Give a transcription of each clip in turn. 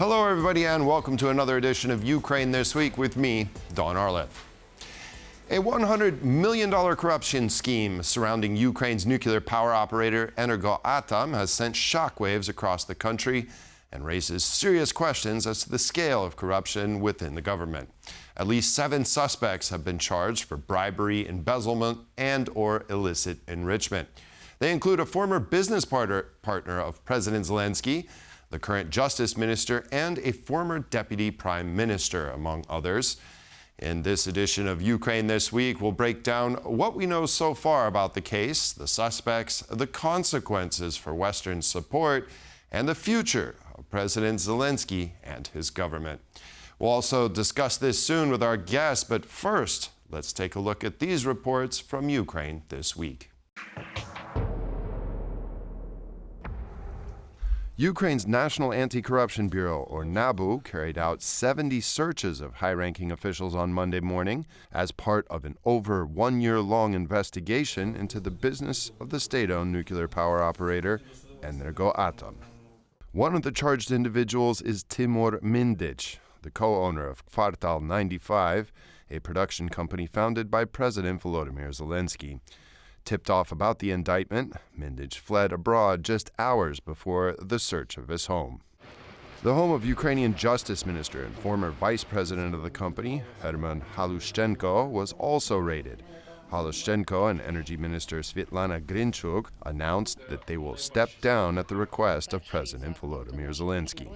Hello, everybody, and welcome to another edition of Ukraine This Week with me, Don Arleth. A $100 million corruption scheme surrounding Ukraine's nuclear power operator Energoatom has sent shockwaves across the country and raises serious questions as to the scale of corruption within the government. At least 7 suspects have been charged for bribery, embezzlement, and/or illicit enrichment. They include a former business partner of President Zelensky, the current justice minister, and a former deputy prime minister, among others. In this edition of Ukraine This Week, we'll break down what we know so far about the case, the suspects, the consequences for Western support, and the future of President Zelensky and his government. We'll also discuss this soon with our guests, but first, let's take a look at these reports from Ukraine this week. Ukraine's National Anti-Corruption Bureau, or NABU, carried out 70 searches of high-ranking officials on Monday morning as part of an over 1-year-long investigation into the business of the state-owned nuclear power operator Energoatom. One of the charged individuals is Timur Mindic, the co-owner of Kvartal 95, a production company founded by President Volodymyr Zelensky. Tipped off about the indictment, Mindic fled abroad just hours before the search of his home. The home of Ukrainian Justice Minister and former vice president of the company, Herman Halushchenko, was also raided. Halushchenko and Energy Minister Svitlana Grinchuk announced that they will step down at the request of President Volodymyr Zelensky.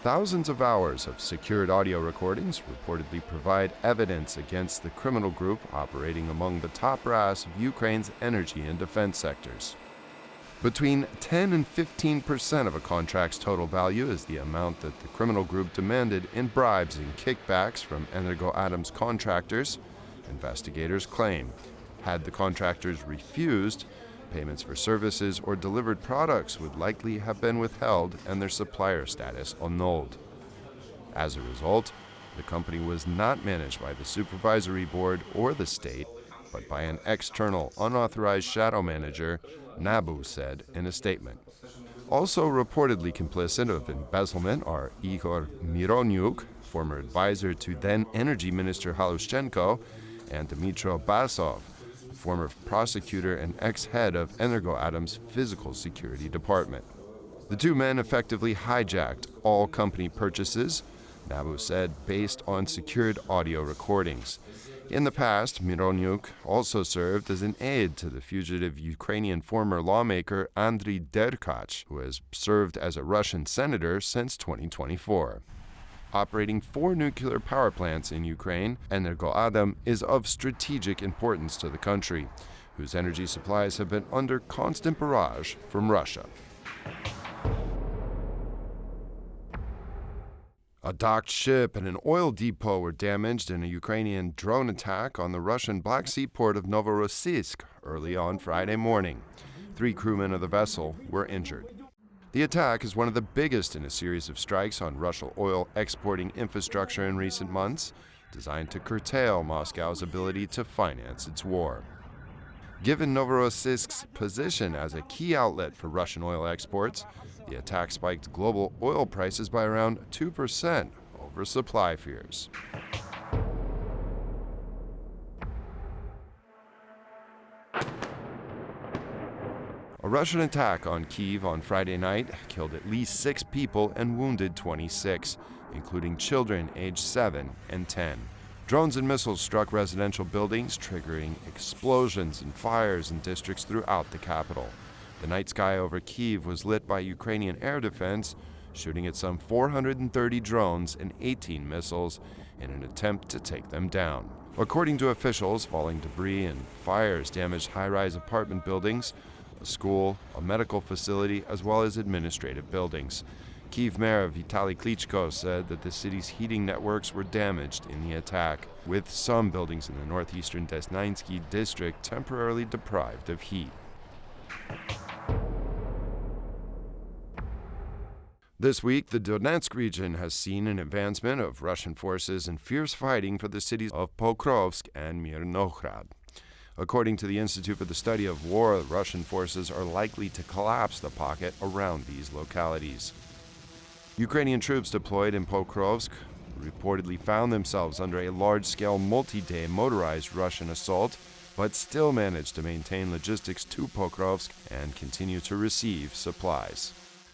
Thousands of hours of secured audio recordings reportedly provide evidence against the criminal group operating among the top brass of Ukraine's energy and defense sectors. Between 10 and 15% of a contract's total value is the amount that the criminal group demanded in bribes and kickbacks from Energoatom's contractors, investigators claim. Had the contractors refused, payments for services or delivered products would likely have been withheld and their supplier status annulled. As a result, the company was not managed by the supervisory board or the state, but by an external, unauthorized shadow manager, NABU said in a statement. Also reportedly complicit of embezzlement are Igor Mironyuk, former advisor to then Energy Minister Halushchenko, and Dmitro Basov, former prosecutor and ex-head of Energoatom's physical security department. The two men effectively hijacked all company purchases, NABU said, based on secured audio recordings. In the past, Mironyuk also served as an aide to the fugitive Ukrainian former lawmaker Andriy Derkach, who has served as a Russian senator since 2024. Operating 4 nuclear power plants in Ukraine, Energoatom is of strategic importance to the country, whose energy supplies have been under constant barrage from Russia. A docked ship and an oil depot were damaged in a Ukrainian drone attack on the Russian Black Sea port of Novorossiysk early on Friday morning. 3 crewmen of the vessel were injured. The attack is one of the biggest in a series of strikes on Russian oil exporting infrastructure in recent months, designed to curtail Moscow's ability to finance its war. Given Novorossiysk's position as a key outlet for Russian oil exports, the attack spiked global oil prices by around 2% over supply fears. A Russian attack on Kyiv on Friday night killed at least 6 people and wounded 26, including children aged 7 and 10. Drones and missiles struck residential buildings, triggering explosions and fires in districts throughout the capital. The night sky over Kyiv was lit by Ukrainian air defense, shooting at some 430 drones and 18 missiles in an attempt to take them down. According to officials, falling debris and fires damaged high-rise apartment buildings, a school, a medical facility, as well as administrative buildings. Kyiv Mayor Vitaly Klitschko said that the city's heating networks were damaged in the attack, with some buildings in the northeastern Desnyansky district temporarily deprived of heat. This week, the Donetsk region has seen an advancement of Russian forces in fierce fighting for the cities of Pokrovsk and Mirnograd. According to the Institute for the Study of War, Russian forces are likely to collapse the pocket around these localities. Ukrainian troops deployed in Pokrovsk reportedly found themselves under a large-scale multi-day motorized Russian assault, but still managed to maintain logistics to Pokrovsk and continue to receive supplies.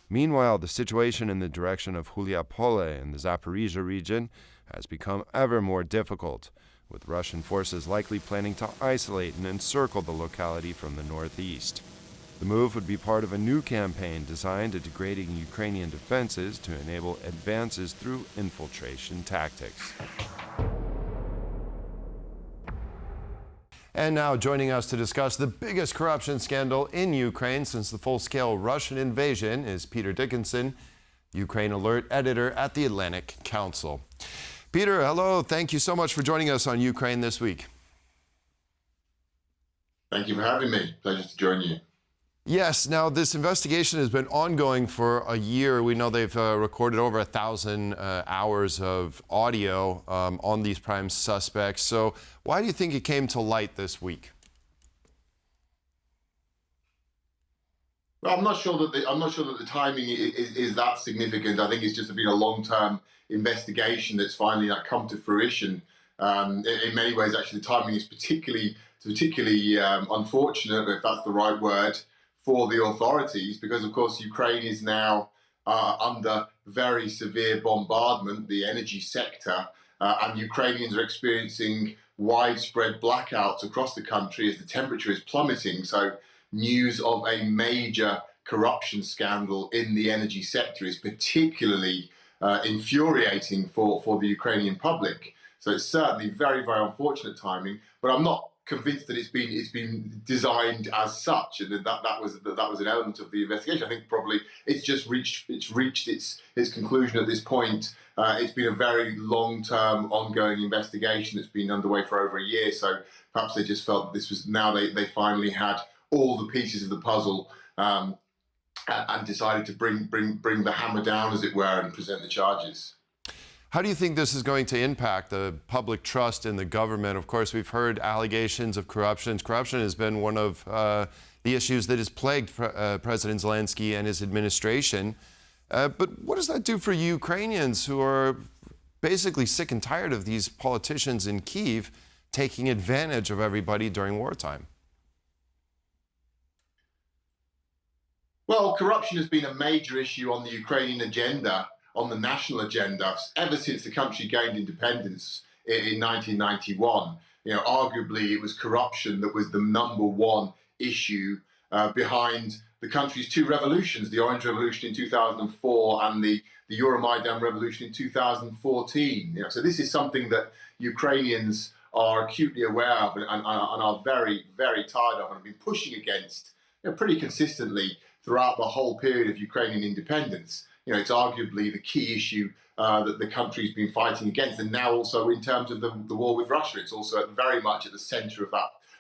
Meanwhile, the situation in the direction of Huliapole in the Zaporizhia region has become ever more difficult, with Russian forces likely planning to isolate and encircle the locality from the northeast. The move would be part of a new campaign designed at degrading Ukrainian defenses to enable advances through infiltration tactics. And now joining us to discuss the biggest corruption scandal in Ukraine since the full-scale Russian invasion is Peter Dickinson, Ukraine Alert editor at the Atlantic Council. Peter, hello. Thank you so much for joining us on Ukraine this week. Thank you for having me. Pleasure to join you. Yes. Now, this investigation has been ongoing for a year. We know they've recorded over 1,000 hours of audio on these prime suspects. So why do you think it came to light this week? Well, I'm not sure that the timing is that significant. I think it's just been a long-term investigation that's finally come to fruition. In many ways, actually, the timing is particularly unfortunate, if that's the right word, for the authorities, because of course Ukraine is now under very severe bombardment, the energy sector, and Ukrainians are experiencing widespread blackouts across the country as the temperature is plummeting. So news of a major corruption scandal in the energy sector is particularly infuriating for the Ukrainian public. So it's certainly very, very unfortunate timing, but I'm not convinced that it's been designed as such, and that was an element of the investigation. I think probably it's just reached its conclusion at this point. It's been a very long-term, ongoing investigation that's been underway for over a year. So perhaps they just felt that this was now they finally had all the pieces of the puzzle, and decided to bring the hammer down, as it were, and present the charges. How do you think this is going to impact the public trust in the government? Of course, we've heard allegations of corruption. Corruption has been one of the issues that has plagued President Zelensky and his administration. But what does that do for Ukrainians who are basically sick and tired of these politicians in Kyiv taking advantage of everybody during wartime? Well, corruption has been a major issue on the Ukrainian agenda, on the national agenda, ever since the country gained independence in 1991. Arguably, it was corruption that was the number one issue behind the country's two revolutions, the Orange Revolution in 2004 and the Euromaidan Revolution in 2014. So this is something that Ukrainians are acutely aware of and are very, very tired of and have been pushing against pretty consistently throughout the whole period of Ukrainian independence. It's arguably the key issue that the country's been fighting against, and now also in terms of the war with Russia, it's also very much at the centre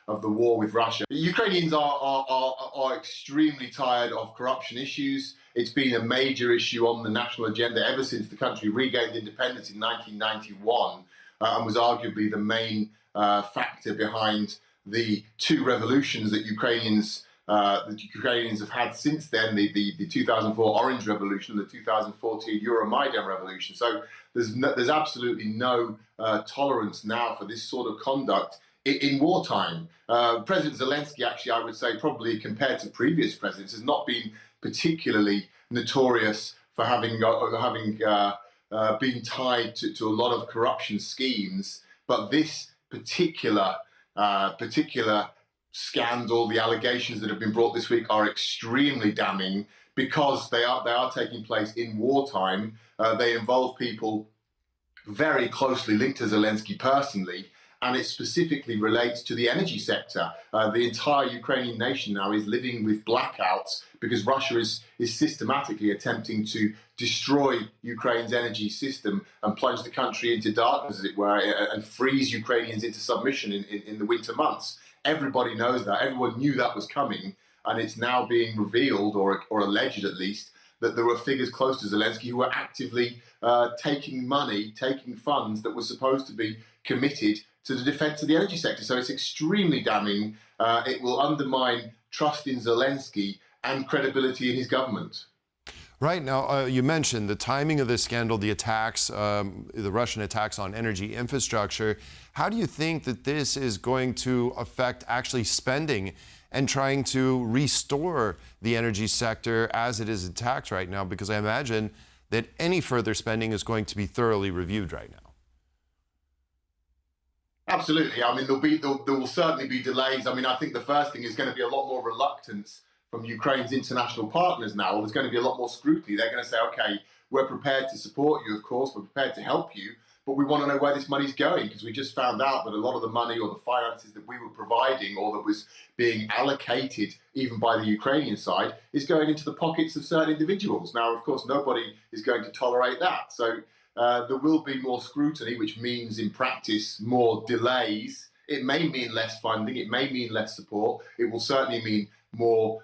of the war with Russia. The Ukrainians are extremely tired of corruption issues. It's been a major issue on the national agenda ever since the country regained independence in 1991, and was arguably the main factor behind the two revolutions that Ukrainians have had since then, the 2004 Orange Revolution and the 2014 Euromaidan Revolution. So there's absolutely no tolerance now for this sort of conduct in wartime. President Zelensky, actually, I would say, probably compared to previous presidents, has not been particularly notorious for having been tied to a lot of corruption schemes. But this particular scandal, the allegations that have been brought this week are extremely damning because they are taking place in wartime. They involve people very closely linked to Zelensky personally, and it specifically relates to the energy sector. The entire Ukrainian nation now is living with blackouts because Russia is systematically attempting to destroy Ukraine's energy system and plunge the country into darkness, as it were, and freeze Ukrainians into submission in the winter months. Everybody knows that. Everyone knew that was coming, and it's now being revealed, or alleged at least, that there were figures close to Zelensky who were actively taking funds that were supposed to be committed to the defense of the energy sector. So it's extremely damning. It will undermine trust in Zelensky and credibility in his government. Right now, you mentioned the timing of this scandal, the attacks, the Russian attacks on energy infrastructure. How do you think that this is going to affect actually spending and trying to restore the energy sector as it is attacked right now? Because I imagine that any further spending is going to be thoroughly reviewed right now. Absolutely. I mean, there will certainly be delays. I mean, I think the first thing is going to be a lot more reluctance from Ukraine's international partners now. There's going to be a lot more scrutiny. They're going to say, okay, we're prepared to support you, of course, we're prepared to help you, but we want to know where this money's going, because we just found out that a lot of the money or the finances that we were providing or that was being allocated even by the Ukrainian side is going into the pockets of certain individuals. Now, of course, nobody is going to tolerate that. So there will be more scrutiny, which means in practice more delays. It may mean less funding, it may mean less support, it will certainly mean more,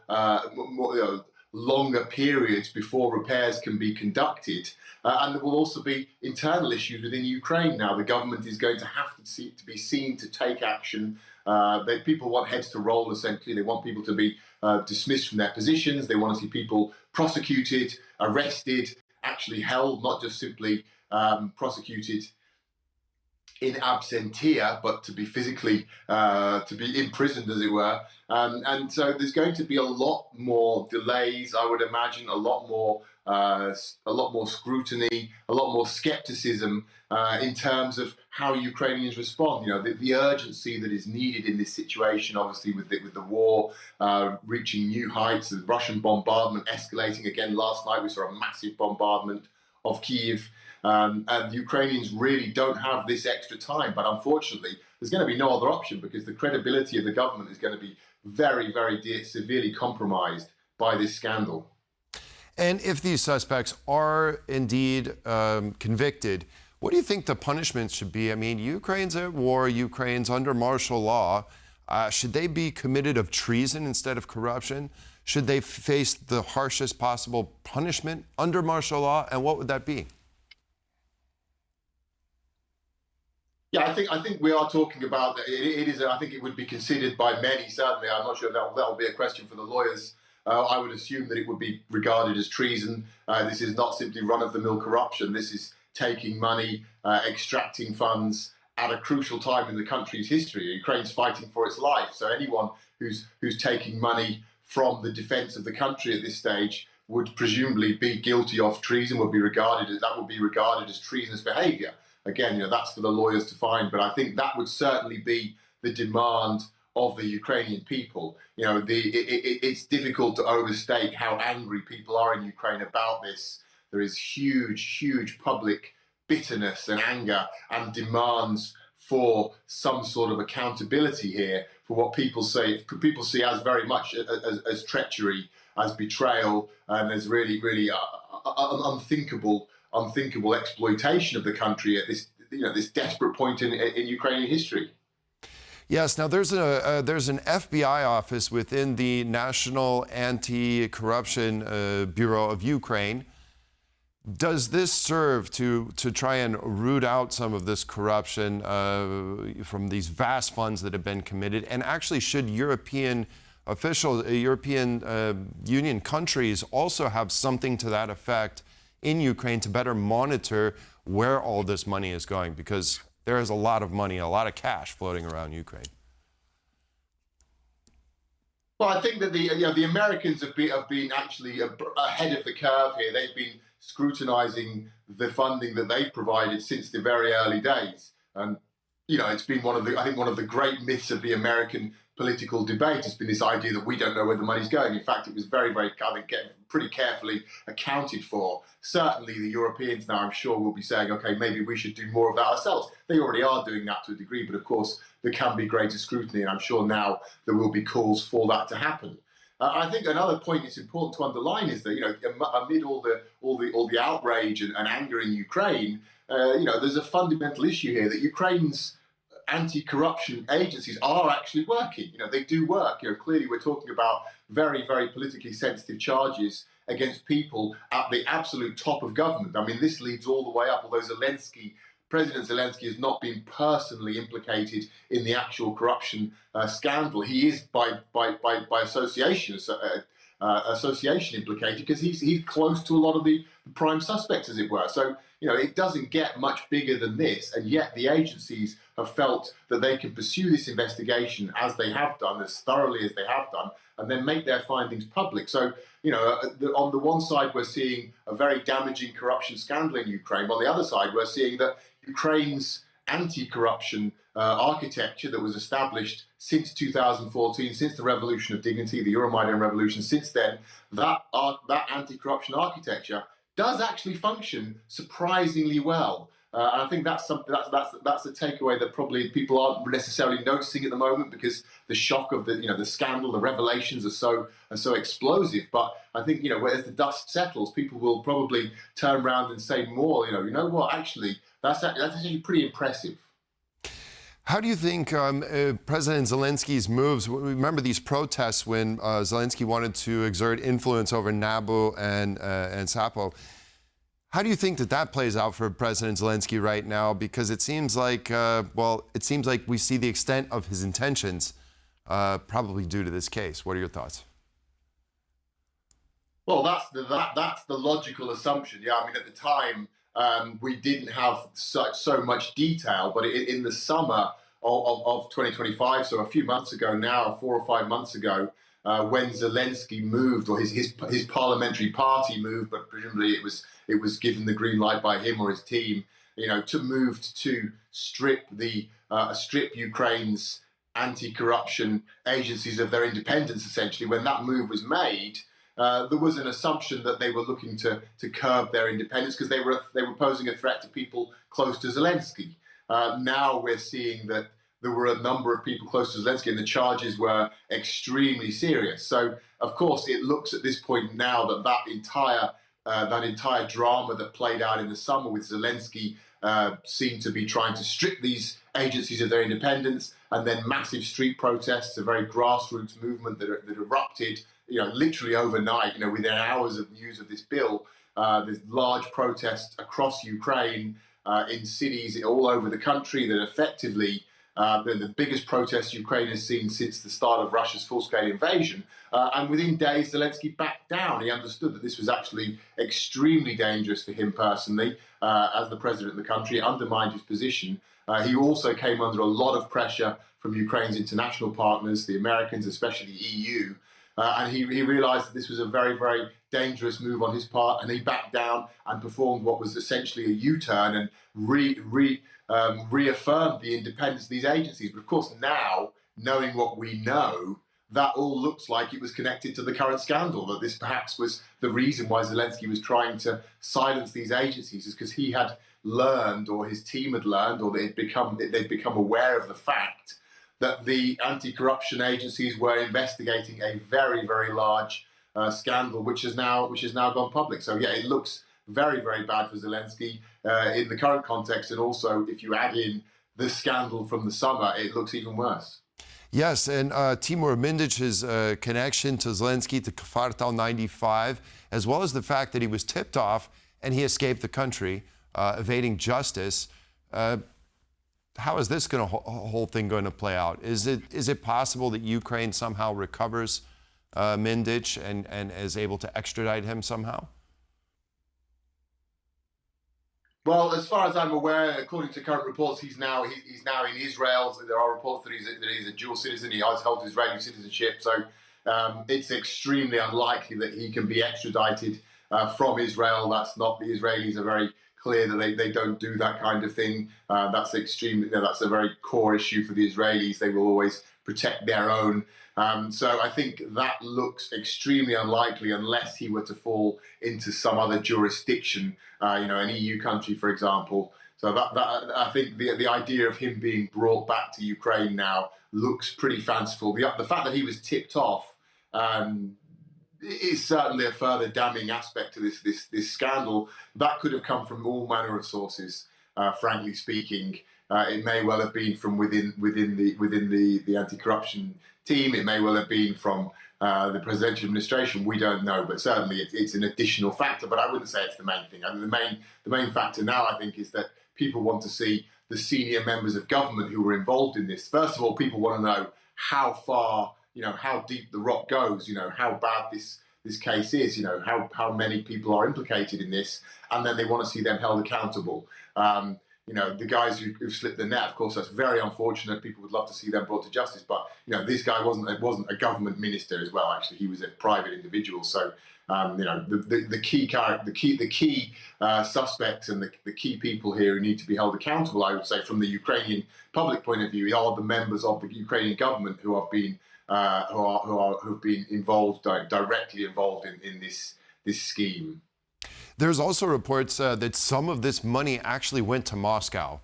longer periods before repairs can be conducted. And there will also be internal issues within Ukraine now. The government is going to have to be seen to take action. People want heads to roll, essentially. They want people to be dismissed from their positions. They want to see people prosecuted, arrested, actually held, not just simply prosecuted in absentia, but to be physically, to be imprisoned, as it were. And so there's going to be a lot more delays, I would imagine, a lot more scrutiny, a lot more skepticism in terms of how Ukrainians respond. You know, the urgency that is needed in this situation, obviously with the war reaching new heights, the Russian bombardment escalating again. Last night we saw a massive bombardment of Kyiv. And the Ukrainians really don't have this extra time. But unfortunately, there's going to be no other option, because the credibility of the government is going to be very, very severely compromised by this scandal. And if these suspects are indeed convicted, what do you think the punishment should be? I mean, Ukraine's at war, Ukraine's under martial law. Should they be committed of treason instead of corruption? Should they face the harshest possible punishment under martial law? And what would that be? Yeah, I think we are talking about it is. I think it would be considered by many. Certainly, I'm not sure that'll be a question for the lawyers. I would assume that it would be regarded as treason. This is not simply run-of-the-mill corruption. This is taking money, extracting funds at a crucial time in the country's history. Ukraine's fighting for its life, so anyone who's taking money from the defence of the country at this stage would presumably be guilty of treason. Would be regarded as treasonous behaviour. Again, you know, that's for the lawyers to find, but I think that would certainly be the demand of the Ukrainian people. You know, it's difficult to overstate how angry people are in Ukraine about this. There is huge public bitterness and anger and demands for some sort of accountability here for what people see as very much as treachery, as betrayal, and as really unthinkable exploitation of the country at this desperate point in Ukrainian history. Yes. Now there's an FBI office within the National Anti-Corruption Bureau of Ukraine. Does this serve to try and root out some of this corruption from these vast funds that have been committed? And actually, should European officials, European Union countries also have something to that effect in Ukraine to better monitor where all this money is going? Because there is a lot of money, a lot of cash floating around Ukraine. Well, I think that the Americans have been actually ahead of the curve here. They've been scrutinizing the funding that they've provided since the very early days. And, you know, it's been one of the great myths of the American political debate has been this idea that we don't know where the money's going. In fact, it was very, pretty carefully accounted for. Certainly the Europeans now, I'm sure, will be saying, okay, maybe we should do more of that ourselves. They already are doing that to a degree, but of course there can be greater scrutiny, and I'm sure now there will be calls for that to happen. I think another point that's important to underline is that, you know, amid all the outrage and anger in Ukraine, you know, there's a fundamental issue here that Ukraine's anti-corruption agencies are actually working. You know, they do work. You know, clearly we're talking about very, very politically sensitive charges against people at the absolute top of government. I mean, this leads all the way up, although President Zelensky has not been personally implicated in the actual corruption scandal. He is, by association, association implicated because he's close to a lot of the prime suspects, as it were. So, it doesn't get much bigger than this, and yet the agencies have felt that they can pursue this investigation as they have done, as thoroughly as they have done, and then make their findings public. So, on the one side, we're seeing a very damaging corruption scandal in Ukraine. On the other side, we're seeing that Ukraine's anti-corruption architecture that was established since 2014, since the Revolution of Dignity, the Euromaidan Revolution, since then, that anti-corruption architecture does actually function surprisingly well. And I think that's something that's a takeaway that probably people aren't necessarily noticing at the moment because the shock of the scandal, the revelations are so explosive. But I think as the dust settles, people will probably turn around and say more. You know what? Actually, that's actually pretty impressive. How do you think President Zelensky's moves, remember these protests when Zelensky wanted to exert influence over NABU and Sapo, how do you think that plays out for President Zelensky right now? Because it seems like, we see the extent of his intentions probably due to this case. What are your thoughts? Well, that's the logical assumption. Yeah, I mean, at the time, we didn't have so much detail, but in the summer of 2025, so a few months ago now, 4 or 5 months ago, when Zelensky moved, or his parliamentary party moved, but presumably it was given the green light by him or his team, to move to strip Ukraine's anti-corruption agencies of their independence. Essentially, when that move was made, there was an assumption that they were looking to curb their independence because they were posing a threat to people close to Zelensky. Now we're seeing that there were a number of people close to Zelensky, and the charges were extremely serious. So, of course, it looks at this point now that entire drama that played out in the summer with Zelensky seemed to be trying to strip these agencies of their independence, and then massive street protests, a very grassroots movement that erupted, literally overnight. Within hours of news of this bill, there's large protests across Ukraine in cities all over the country that effectively the biggest protests Ukraine has seen since the start of Russia's full-scale invasion. And within days, Zelensky backed down. He understood that this was actually extremely dangerous for him personally as the president of the country. It undermined his position. He also came under a lot of pressure from Ukraine's international partners, the Americans, especially the EU. And he realized that this was a very, very dangerous move on his part, and he backed down and performed what was essentially a U-turn and reaffirmed the independence of these agencies. But of course, now, knowing what we know, that all looks like it was connected to the current scandal, that this perhaps was the reason why Zelensky was trying to silence these agencies, is because he had learned, or his team had learned, or they'd become aware of the fact that the anti-corruption agencies were investigating a very, very large scandal, which has now gone public. So yeah, it looks very, very bad for Zelensky in the current context, and also if you add in the scandal from the summer, it looks even worse. Yes, and Timur Mindic's connection to Zelensky, to Kvartal 95, as well as the fact that he was tipped off and he escaped the country, evading justice. How is this whole thing going to play out? Is it possible that Ukraine somehow recovers Mindic and is able to extradite him somehow? Well, as far as I'm aware, according to current reports, he's now in Israel. So there are reports that he's a dual citizen. He has held Israeli citizenship. So it's extremely unlikely that he can be extradited from Israel. That's not, the Israelis are very clear that they don't do that kind of thing. That's extremely, that's a very core issue for the Israelis. They will always protect their own. So I think that looks extremely unlikely unless he were to fall into some other jurisdiction, an EU country, for example. So that I think the idea of him being brought back to Ukraine now looks pretty fanciful. The fact that he was tipped off is certainly a further damning aspect to this scandal. That could have come from all manner of sources, frankly speaking. It may well have been from within the anti-corruption team. It may well have been from the presidential administration. We don't know, but certainly it's an additional factor. But I wouldn't say it's the main thing. I mean, the main factor now, I think, is that people want to see the senior members of government who were involved in this. First of all, people want to know how far, how deep the rot goes. How bad this case is. How many people are implicated in this, and then they want to see them held accountable. The guys who've slipped the net, of course, that's very unfortunate. People would love to see them brought to justice, but this guy wasn't a government minister as well. Actually, he was a private individual. So the key suspects and the key people here who need to be held accountable, I would say, from the Ukrainian public point of view, are the members of the Ukrainian government who have been who've been directly involved in this scheme. There's also reports that some of this money actually went to Moscow.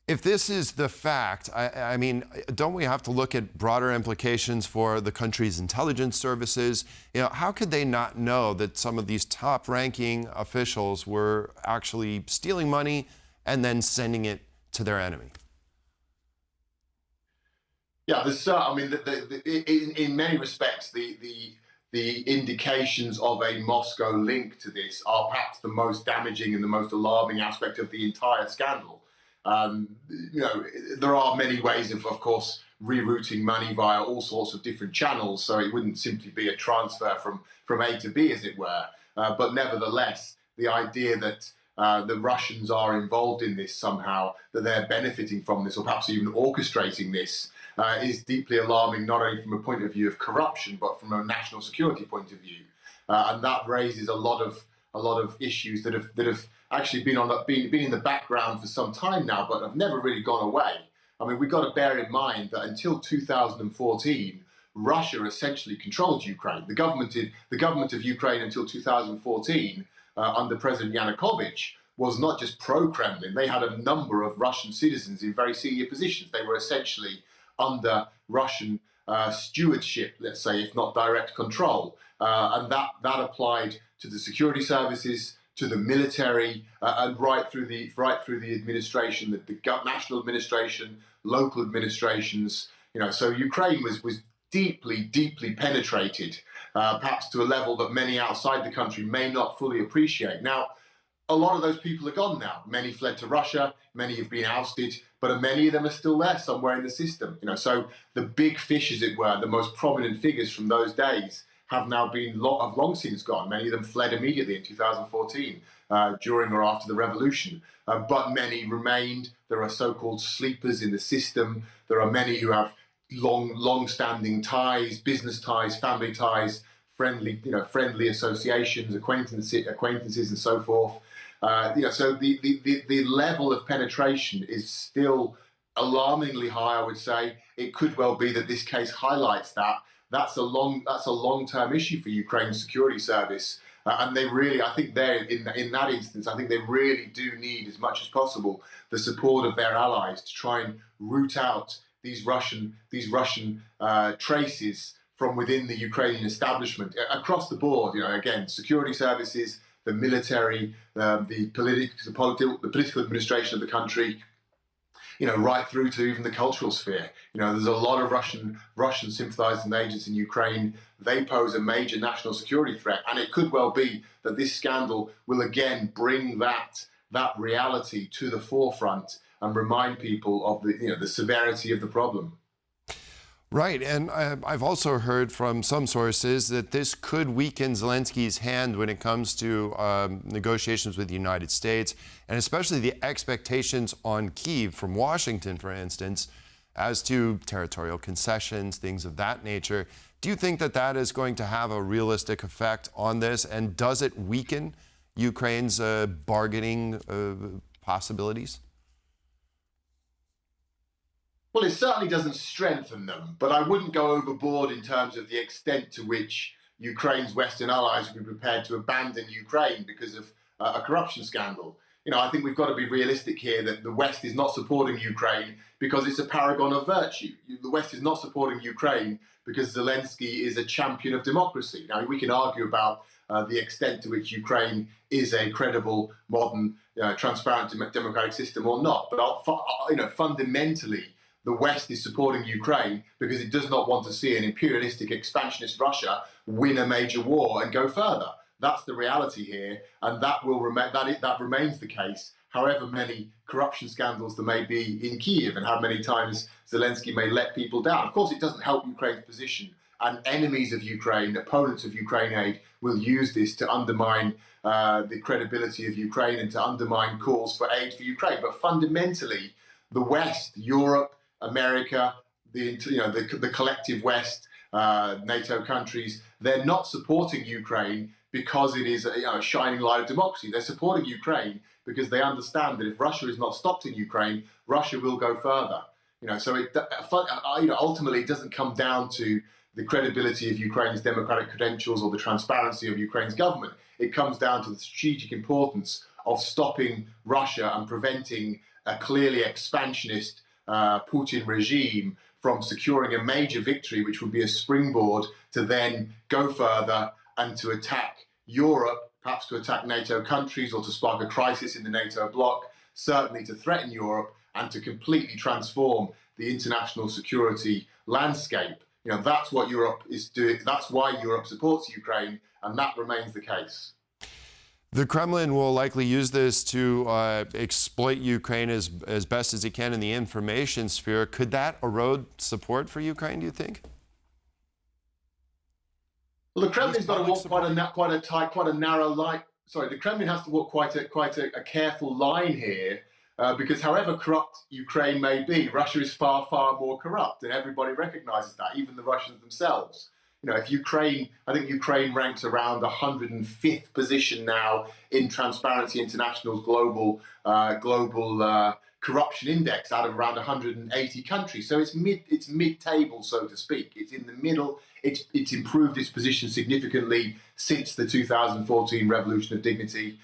If this is the fact, I mean, don't we have to look at broader implications for the country's intelligence services? How could they not know that some of these top-ranking officials were actually stealing money and then sending it to their enemy? Yeah, in many respects, the indications of a Moscow link to this are perhaps the most damaging and the most alarming aspect of the entire scandal. There are many ways of course, rerouting money via all sorts of different channels, so it wouldn't simply be a transfer from A to B, as it were. But nevertheless, the idea that the Russians are involved in this somehow, that they're benefiting from this, or perhaps even orchestrating this, is deeply alarming, not only from a point of view of corruption, but from a national security point of view. And that raises a lot of issues that have actually been in the background for some time now, but have never really gone away. I mean, we've got to bear in mind that until 2014, Russia essentially controlled Ukraine. The government of Ukraine until 2014, under President Yanukovych, was not just pro-Kremlin. They had a number of Russian citizens in very senior positions. They were essentially under Russian stewardship, let's say, if not direct control. And that applied to the security services, to the military, and right through the administration, the national administration, local administrations. So Ukraine was deeply penetrated, perhaps to a level that many outside the country may not fully appreciate. Now, a lot of those people are gone now. Many fled to Russia, many have been ousted, but many of them are still there somewhere in the system. So the big fish, as it were, the most prominent figures from those days, have now been long since gone. Many of them fled immediately in 2014, during or after the revolution. But many remained. There are so-called sleepers in the system. There are many who have long-standing ties, business ties, family ties, friendly associations, acquaintances, and so forth. So the level of penetration is still alarmingly high, I would say. It could well be that this case highlights that. That's a long-term issue for Ukraine's security service, and they really, I think, in that instance, I think they really do need, as much as possible, the support of their allies to try and root out these Russian traces from within the Ukrainian establishment across the board. Again, security services, the military, the political administration of the country. Right through to even the cultural sphere. There's a lot of Russian sympathizing agents in Ukraine. They pose a major national security threat, and it could well be that this scandal will again bring that reality to the forefront and remind people of the severity of the problem. Right, and I've also heard from some sources that this could weaken Zelensky's hand when it comes to negotiations with the United States, and especially the expectations on Kyiv from Washington, for instance, as to territorial concessions, things of that nature. Do you think that is going to have a realistic effect on this, and does it weaken Ukraine's bargaining possibilities? Well, it certainly doesn't strengthen them, but I wouldn't go overboard in terms of the extent to which Ukraine's Western allies would be prepared to abandon Ukraine because of a corruption scandal. I think we've got to be realistic here that the West is not supporting Ukraine because it's a paragon of virtue. The West is not supporting Ukraine because Zelensky is a champion of democracy. Now, we can argue about the extent to which Ukraine is a credible, modern, transparent democratic system or not, but fundamentally, the West is supporting Ukraine because it does not want to see an imperialistic, expansionist Russia win a major war and go further. That's the reality here, and that remains the case, however many corruption scandals there may be in Kyiv and how many times Zelensky may let people down. Of course, it doesn't help Ukraine's position And enemies of Ukraine, opponents of Ukraine aid, will use this to undermine the credibility of Ukraine and to undermine calls for aid for Ukraine. But fundamentally, the West, Europe, America, the collective West, NATO countries, they're not supporting Ukraine because it is a shining light of democracy. They're supporting Ukraine because they understand that if Russia is not stopped in Ukraine, Russia will go further. So ultimately it doesn't come down to the credibility of Ukraine's democratic credentials or the transparency of Ukraine's government. It comes down to the strategic importance of stopping Russia and preventing a clearly expansionist Putin regime from securing a major victory, which would be a springboard to then go further and to attack Europe, perhaps to attack NATO countries or to spark a crisis in the NATO bloc, certainly to threaten Europe and to completely transform the international security landscape. That's what Europe is doing. That's why Europe supports Ukraine, and that remains the case. The Kremlin will likely use this to exploit Ukraine as best as it can in the information sphere. Could that erode support for Ukraine, do you think? Well, the Kremlin's got to walk quite a narrow line. Sorry, the Kremlin has to walk quite a careful line here, because however corrupt Ukraine may be, Russia is far, far more corrupt, and everybody recognizes that, even the Russians themselves. If Ukraine, I think Ukraine ranks around 105th position now in Transparency International's global corruption index out of around 180 countries. So it's mid-table, so to speak. It's in the middle. It's improved its position significantly since the 2014 Revolution of Dignity.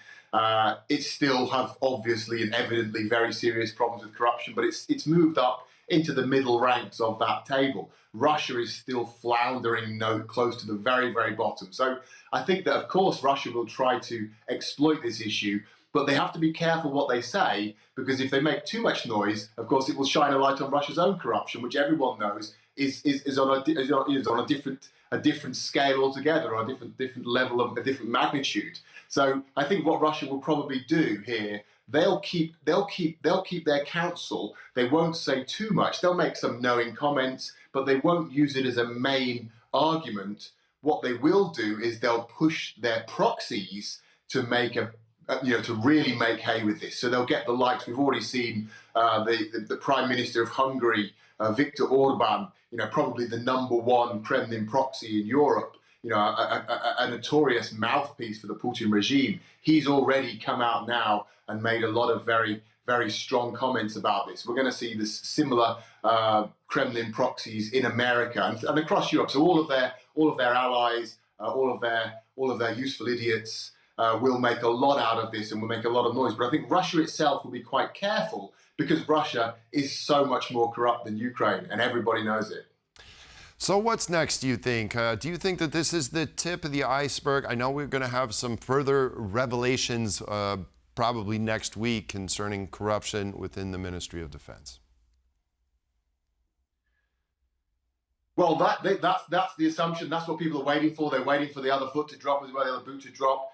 It still has obviously and evidently very serious problems with corruption, but it's moved up into the middle ranks of that table. Russia is still floundering close to the very, very bottom. So I think that, of course, Russia will try to exploit this issue, but they have to be careful what they say, because if they make too much noise, of course, it will shine a light on Russia's own corruption, which everyone knows is on a different scale altogether, on a different level of a different magnitude. So I think what Russia will probably do here, they'll keep their counsel. They won't say too much. They'll make some knowing comments, but they won't use it as a main argument. What they will do is they'll push their proxies to make to really make hay with this. So they'll get the likes. We've already seen the Prime Minister of Hungary, Viktor Orban, probably the #1 Kremlin proxy in Europe, a notorious mouthpiece for the Putin regime. He's already come out now and made a lot of very, very strong comments about this. We're going to see this similar Kremlin proxies in America and across Europe. So all of their allies, all of their useful idiots will make a lot out of this and will make a lot of noise. But I think Russia itself will be quite careful, because Russia is so much more corrupt than Ukraine, and everybody knows it. So what's next, do you think? Do you think that this is the tip of the iceberg? I know we're going to have some further revelations probably next week concerning corruption within the Ministry of Defense. Well, that's the assumption. That's what people are waiting for. They're waiting for the other foot to drop as well, the other boot to drop.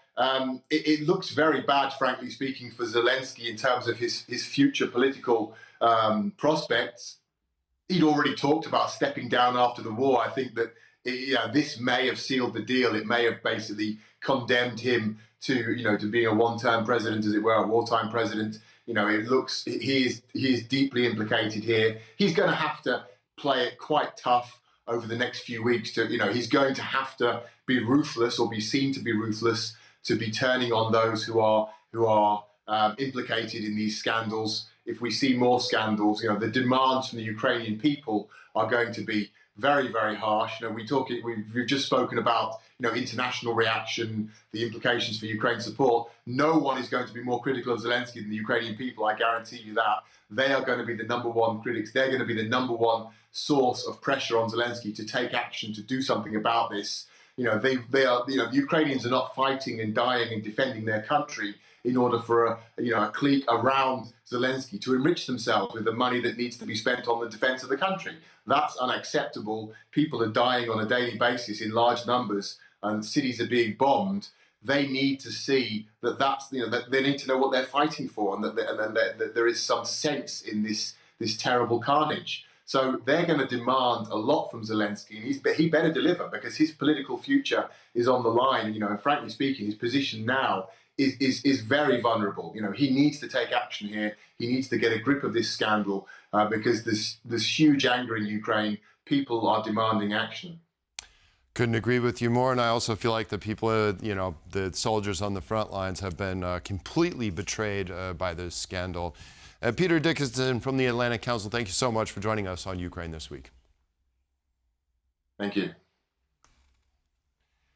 It looks very bad, frankly speaking, for Zelensky in terms of his future political prospects. He'd already talked about stepping down after the war. I think that this may have sealed the deal. It may have basically condemned him to being a one-term president, as it were, a wartime president. It looks he is deeply implicated here. He's going to have to play it quite tough over the next few weeks. He's going to have to be ruthless, or be seen to be ruthless, to be turning on those who are implicated in these scandals. If we see more scandals, the demands from the Ukrainian people are going to be very, very harsh. We've just spoken about international reaction, the implications for Ukraine support. No one is going to be more critical of Zelensky than the Ukrainian people. I guarantee you that. They are going to be the #1 critics. They're going to be the #1 source of pressure on Zelensky to take action, to do something about this. The Ukrainians are not fighting and dying and defending their country in order for a clique around Zelensky to enrich themselves with the money that needs to be spent on the defense of the country. That's unacceptable. People are dying on a daily basis in large numbers, and cities are being bombed. They need to see that that they need to know what they're fighting for, and that there is some sense in this terrible carnage. So they're going to demand a lot from Zelensky, and he better deliver, because his political future is on the line. And frankly speaking, his position now is very vulnerable. He needs to take action here. He needs to get a grip of this scandal, because there's huge anger in Ukraine. People are demanding action. Couldn't agree with you more, and I also feel like the people, the soldiers on the front lines have been completely betrayed by this scandal. Peter Dickinson from the Atlantic Council, thank you so much for joining us on Ukraine This Week. Thank you.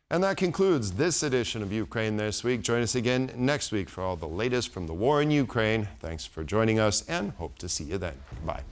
And that concludes this edition of Ukraine This Week. Join us again next week for all the latest from the war in Ukraine. Thanks for joining us, and hope to see you then. Bye.